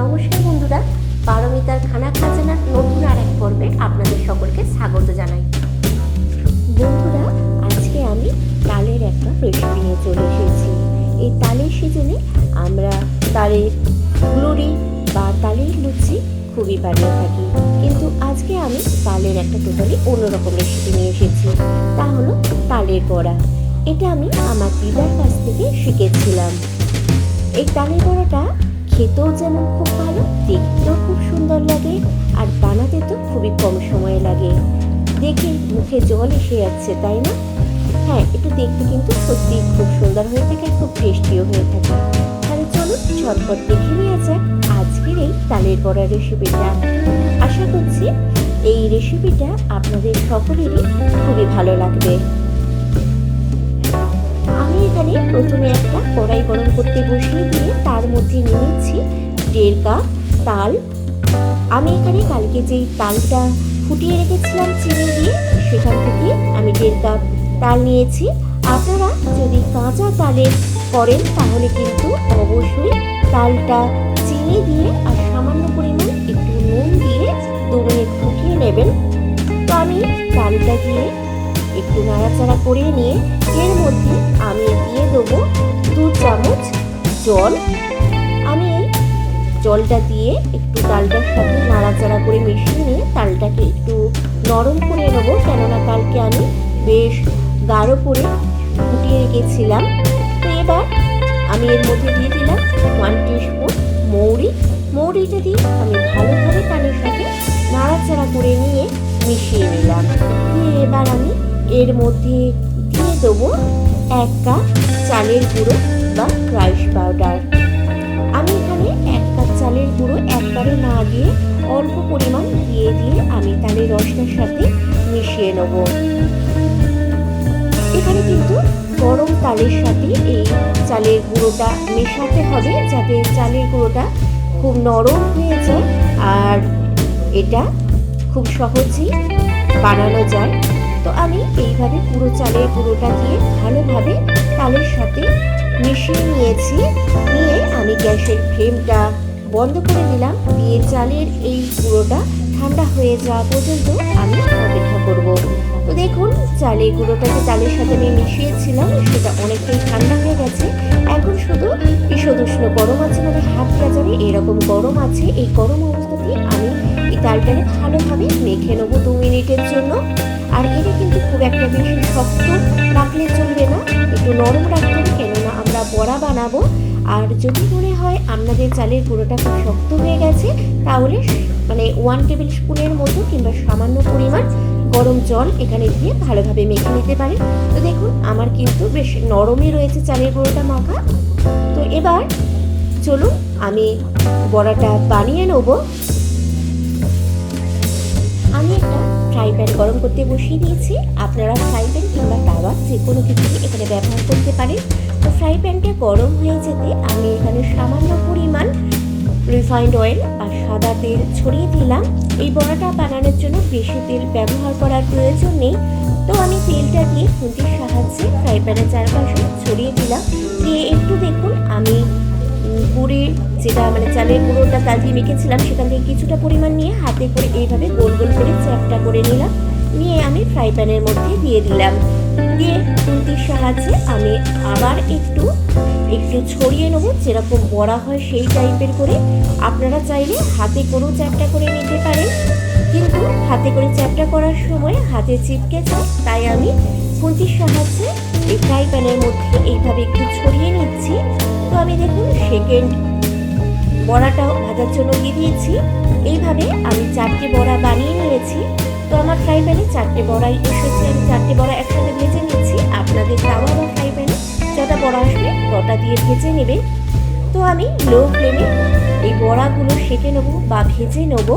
নমস্কার বন্ধুরা, পারমিতার খানা খাজানার নতুন আর এক পর্বে আপনাদের সকলকে স্বাগত জানাই। বন্ধুরা, আজকে আমি তালের একটা রেসিপি নিয়ে চলে এসেছি। এই তালের সিজনে আমরা তালের ফুলুরি বা তালের লুচি খুবই বানিয়ে থাকি, কিন্তু আজকে আমি তালের একটা টোটালি অন্যরকম রেসিপি নিয়ে এসেছি। তা হলো তালের বড়া। এটা আমি আমার দিদার কাছ থেকে শিখেছিলাম। এই তালের বড়াটা খেতেও যেমন খুব ভালো, দেখতেও খুব সুন্দর লাগে, আর বানাতে তো খুবই কম সময় লাগে। দেখে মুখে জল এসে যাচ্ছে, তাই না? হ্যাঁ, এটা দেখতে কিন্তু সত্যি খুব সুন্দর হয়ে থাকে, খুব টেস্টিও হয়ে থাকে। তাহলে চলুন ঝটপট দেখে নেওয়া যাক আজকের এই তালের বড়া রেসিপিটা। আশা করছি এই রেসিপিটা আপনাদের সকলেরই খুবই ভালো লাগবে। আমি এখানে প্রথমে একটা কড়াই গরম করতে বসিয়ে দিয়ে তার মধ্যে নিয়েছি 1.5 কাপ তাল। আমি এখানে কালকে যেই তালটা ফুটিয়ে রেখেছিলাম চিনি দিয়ে, সেখান থেকে আমি 1.5 কাপ তাল নিয়েছি। আপনারা যদি কাঁচা তালে করেন তাহলে কিন্তু অবশ্যই তালটা চিনি দিয়ে আর সামান্য পরিমাণ একটু নুন দিয়ে 2 মিনিট ফুটিয়ে নেবেন। তো আমি তালটা দিয়ে একটু নাড়াচাড়া করে নিয়ে এর মধ্যে আমি দিয়ে দেবো 2 চামচ জল। আমি এই জলটা দিয়ে একটু তালটার সাথে নাড়াচাড়া করে মিশিয়ে নিয়ে তালটাকে একটু নরম করে নেবো, কেননা কালকে আমি বেশ গাঢ় করে ফুটিয়ে রেখেছিলাম। তো এবার আমি এর মধ্যে দিয়ে দিলাম 1 টিস্পুন মৌরি। মৌরিটা দিয়ে আমি ভালোভাবে তালের সাথে নাড়াচাড়া করে নিয়ে মিশিয়ে নিলাম। দিয়ে এবার আমি এর মধ্যে দিয়ে দেবো 1 কাপ চালের গুঁড়ো বা রাইস পাউডার। আমি এখানে 1 কাপ চালের গুঁড়ো একবারে না দিয়ে অল্প পরিমাণ দিয়ে আমি তালের রসটার সাথে মিশিয়ে নেব। এখানে কিন্তু গরম তালের সাথে এই চালের গুঁড়োটা মেশাতে হবে, যাতে চালের গুঁড়োটা খুব নরম হয়ে যায় আর এটা খুব সহজেই বানানো যায়। তো আমি এইভাবে পুরো চালের গুঁড়োটা দিয়ে ভালোভাবে তালের সাথে মিশিয়ে নিয়েছি। নিয়ে আমি গ্যাসের ফ্লেমটা বন্ধ করে দিলাম, দিয়ে চালের এই গুঁড়োটা ঠান্ডা হয়ে যাওয়া পর্যন্ত আমি অপেক্ষা করব। তো দেখুন, চালের গুঁড়োটাকে তালের সাথে আমি মিশিয়েছিলাম, সেটা অনেকটাই ঠান্ডা হয়ে গেছে। এখন শুধু ঈষৎ উষ্ণ গরম আছে, মানে হাত দেওয়া যাবে এরকম গরম আছে। এই গরম অবস্থাতেই আমি এই তালটাকে ভালোভাবে মেখে নেবো 2 মিনিটের জন্য। আর এটা কিন্তু খুব একটা বেশি শক্ত রাখলে চলবে না, একটু নরম রাখতে হবে, কেননা আমরা বড়া বানাবো। আর যদি মনে হয় আপনাদের চালের গুঁড়োটা খুব শক্ত হয়ে গেছে, তাহলে মানে 1 টেবিল স্পুনের মতো কিংবা সামান্য পরিমাণ গরম জল এখানে দিয়ে ভালোভাবে মেখে নিতে পারেন। তো দেখুন, আমার কিন্তু বেশ নরমই রয়েছে চালের গুঁড়োটা মাখা। তো এবার চলুন আমি বড়াটা বানিয়ে নেব। আমি একটা ফ্রাই প্যান গরম করতে বসিয়ে দিয়েছি। আপনারা ফ্রাই প্যান কিংবা তাওয়া যে কোনো কিছুই এখানে ব্যবহার করতে পারেন। তো ফ্রাই প্যানটা গরম হয়ে যেতে আমি এখানে সামান্য পরিমাণ রিফাইন্ড অয়েল বা সাদা তেল ছড়িয়ে দিলাম। এই বড়াটা বানানোর জন্য বেশি তেল ব্যবহার করার প্রয়োজন নেই। তো আমি তেলটা দিয়ে খুন্তির সাহায্যে ফ্রাই প্যানের চারপাশে ছড়িয়ে দিলাম। দিয়ে একটু দেখুন, আমি গুড়ের যেটা মানে চালের গুঁড়োটা তাল দিয়ে মেখেছিলাম, সেখান থেকে কিছুটা পরিমাণ নিয়ে হাতে করে এইভাবে গোল গোল করে চ্যাপটা করে নিলাম। নিয়ে আমি ফ্রাই প্যানের মধ্যে দিয়ে দিলাম। দিয়ে খুন্তির সাহায্যে আমি আবার একটু ছড়িয়ে নেব, যেরকম বড়া হয় সেই টাইপের করে। আপনারা চাইলে হাতে করেও চ্যাপটা করে নিতে পারেন, কিন্তু হাতে করে চ্যাপটা করার সময় হাতে চিপকে যায়, তাই আমি খুন্তির সাহায্যে এই ফ্রাই প্যানের মধ্যে এইভাবে একটু ছড়িয়ে নিচ্ছি। তো আমি দেখুন সেকেন্ড বড়াটাও ভাজার জন্য দিয়ে দিয়েছি। এইভাবে আমি 4টে বড়া বানিয়ে নিয়েছি। তো আমার ফ্রাই প্যানে 4টে বড়াই এসেছে, আমি 4টে বড়া একসাথে ভেজে নিচ্ছি। আপনাদের তাওয়া বা ফ্রাই প্যানে যটা বড়া আসবে তটা দিয়ে ভেজে নেবে। তো আমি লো ফ্লেমে এই বড়াগুলো সেঁকে নেবো বা ভেজে নেবো।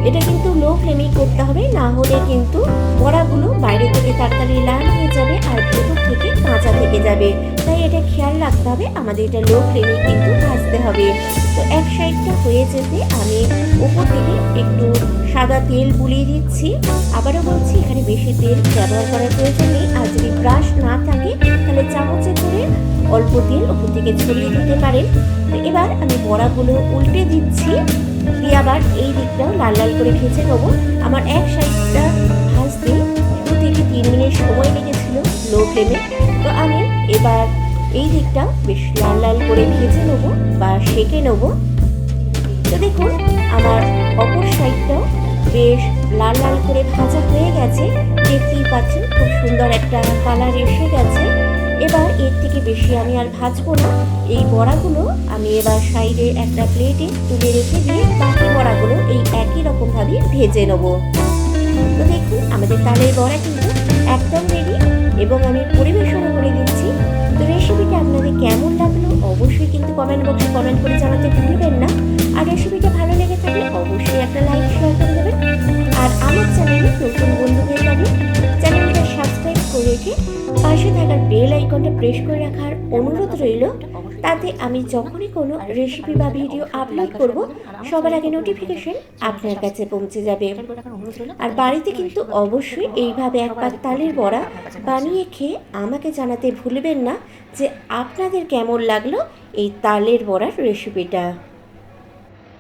এটা কিন্তু লো ফ্লেমেই করতে হবে, না হলে কিন্তু বড়াগুলো বাইরে থেকে তাড়াতাড়ি লাল হয়ে যাবে আর ভেতর থেকে কাঁচা থেকে যাবে। তাই এটা খেয়াল রাখতে হবে, আমাদের এটা লো ফ্লেমে কিন্তু ভাজতে হবে। তো এক সাইডটা হয়ে যেতে আমি উপর থেকে একটু সাদা তেল বুলিয়ে দিচ্ছি। আবারও বলছি, এখানে বেশি তেল ব্যবহার করার প্রয়োজন নেই। আর যদি ব্রাশ না থাকে তাহলে চামচে করে অল্প তেল ওপর থেকে ছড়িয়ে দিতে পারেন। তো এবার আমি বড়াগুলো উল্টে দিচ্ছি, দিয়ে আবার এই দিকটাও লাল লাল করে ভেজে নেবো। আমার এক সাইডটা ভাজতে 2 থেকে 3 মিনিট সময় লেগেছিল লো ফ্লেমে। তো আমি এবার এই দিকটা বেশ লাল লাল করে ভেজে নেবো বা সেঁকে নেবো। তো দেখুন আমার অপর সাইডটাও বেশ লাল লাল করে ভাজা হয়ে গেছে, দেখতেই পাচ্ছেন খুব সুন্দর একটা কালার এসে গেছে। এবার এর থেকে বেশি আমি আর ভাজবো না। এই বড়াগুলো আমি এবার সাইডে একটা প্লেটে তুলে রেখে দিয়ে বাকি বড়াগুলো এই একই রকমভাবে ভেজে নেবো। তো দেখুন আমাদের তালের বড়া কিন্তু একদম রেডি এবং আমি পরিবেশনও করে দিচ্ছি। তো রেসিপিটা আপনাদের কেমন লাগলো অবশ্যই কিন্তু কমেন্ট বক্সে কমেন্ট করে জানাতে ভুলবেন না। আর রেসিপিটা ভালো লেগে থাকলে অবশ্যই একটা লাইক শেয়ার করে দেবেন। আর আমার চ্যানেলে নতুন বন্ধু হয়ে যাবে, চ্যানেলটা সাবস্ক্রাইব করে রেখে পাশে থাকার বেল আইকনটা প্রেস করে রাখার অনুরোধ রইল। তাতে আমি যখনই কোনো রেসিপি বা ভিডিও আপলোড করব সবার আগে নোটিফিকেশন আপনার কাছে পৌঁছে যাবে। আর বাড়িতে কিন্তু অবশ্যই এইভাবে একবার তালের বড়া বানিয়ে খেয়ে আমাকে জানাতে ভুলবেন না যে আপনাদের কেমন লাগলো এই তালের বড়ার রেসিপিটা।